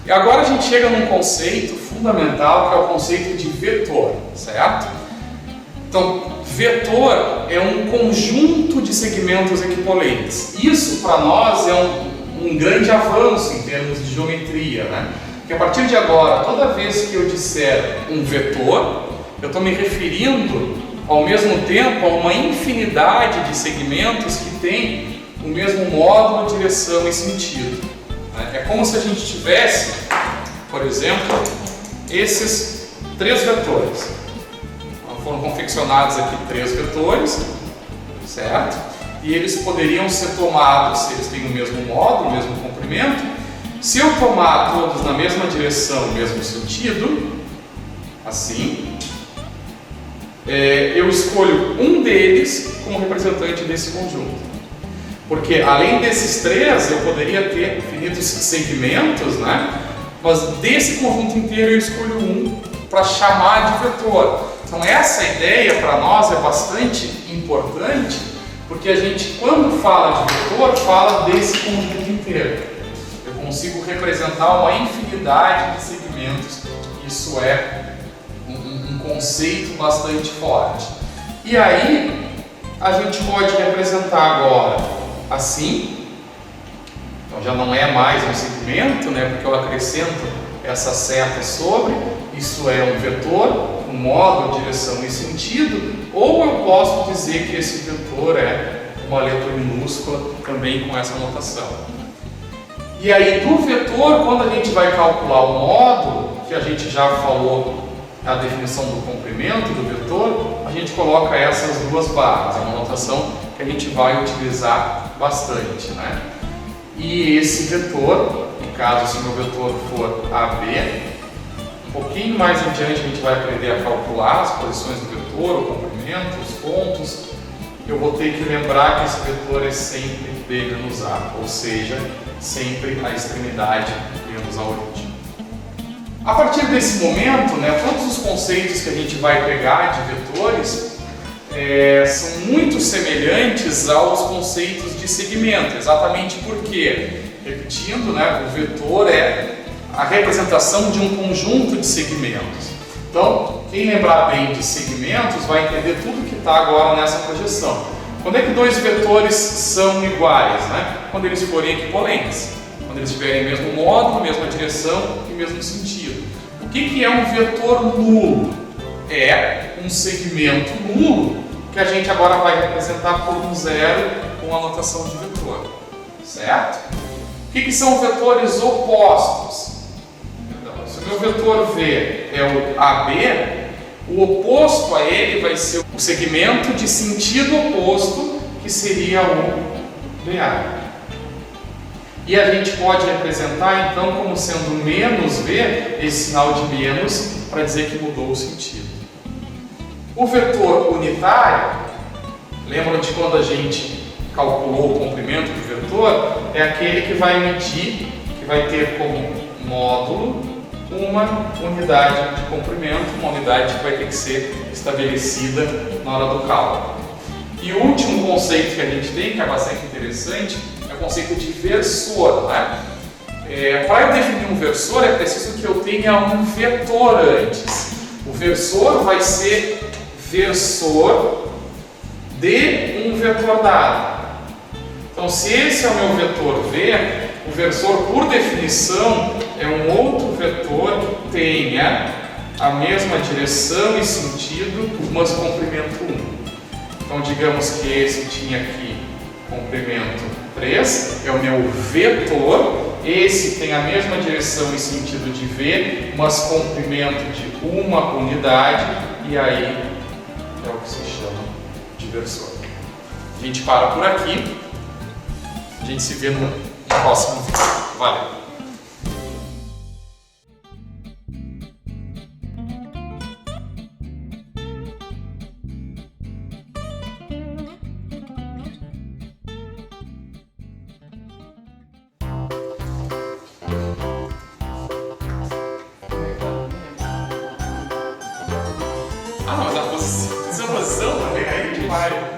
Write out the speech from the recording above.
E agora a gente chega num conceito fundamental, que é o conceito de vetor, certo? Então, vetor é um conjunto de segmentos equipolentes. Isso, para nós, é um grande avanço em termos de geometria, né? Porque a partir de agora, toda vez que eu disser um vetor, eu estou me referindo, ao mesmo tempo, a uma infinidade de segmentos que tem o mesmo módulo, direção e sentido. É como se a gente tivesse, por exemplo, esses três vetores. Foram confeccionados aqui três vetores, certo? E eles poderiam ser tomados, se eles têm o mesmo módulo, o mesmo comprimento. Se eu tomar todos na mesma direção, mesmo sentido, assim, eu escolho um deles como representante desse conjunto. Porque além desses três, eu poderia ter infinitos segmentos, né? Mas desse conjunto inteiro eu escolho um para chamar de vetor. Então essa ideia para nós é bastante importante, porque a gente, quando fala de vetor, fala desse conjunto inteiro. Eu consigo representar uma infinidade de segmentos. Isso é um conceito bastante forte. E aí a gente pode representar agora assim. Então já não é mais um segmento, né, porque eu acrescento essa seta sobre. Isso é um vetor, um módulo, direção e sentido. Ou eu posso dizer que esse vetor é uma letra minúscula, também com essa notação. E aí do vetor, quando a gente vai calcular o módulo, que a gente já falou a definição do comprimento do vetor, a gente coloca essas duas barras. É uma notação que a gente vai utilizar bastante, né? E esse vetor, no caso, se o meu vetor for AB, um pouquinho mais adiante a gente vai aprender a calcular as posições do vetor, o comprimento, os pontos. Eu vou ter que lembrar que esse vetor é sempre B menos A, ou seja, sempre a extremidade menos a origem. A partir desse momento, né, todos os conceitos que a gente vai pegar de vetores são muito semelhantes aos conceitos de segmento, exatamente porque, repetindo, né, o vetor é a representação de um conjunto de segmentos. Então, quem lembrar bem de segmentos vai entender tudo que está agora nessa projeção. Quando é que dois vetores são iguais? Né? Quando eles forem equipolentes, quando eles tiverem o mesmo módulo, mesma direção e mesmo sentido. O que é um vetor nulo? É um segmento nulo que a gente agora vai representar por um zero com a notação de vetor, certo? O que são vetores opostos? Se o meu vetor V é o AB, o oposto a ele vai ser o segmento de sentido oposto, que seria o BA. E a gente pode representar então como sendo menos V, esse sinal de menos, para dizer que mudou o sentido. O vetor unitário, lembram de quando a gente calculou o comprimento do vetor? É aquele que vai medir, que vai ter como módulo uma unidade de comprimento, uma unidade que vai ter que ser estabelecida na hora do cálculo. E o último conceito que a gente tem, que é bastante interessante, é o conceito de versor. Né? Para eu definir um versor, é preciso que eu tenha um vetor antes. O versor vai ser versor de um vetor dado. Então, se esse é o meu vetor V, o versor, por definição, é um outro vetor que tenha a mesma direção e sentido, mas comprimento 1. Então, digamos que esse tinha aqui comprimento 3, é o meu vetor. Esse tem a mesma direção e sentido de V, mas comprimento de uma unidade, e aí é o que se chama de versor. A gente para por aqui, a gente se vê no próximo vídeo. Valeu! Ah, mas a posição também aí que vai.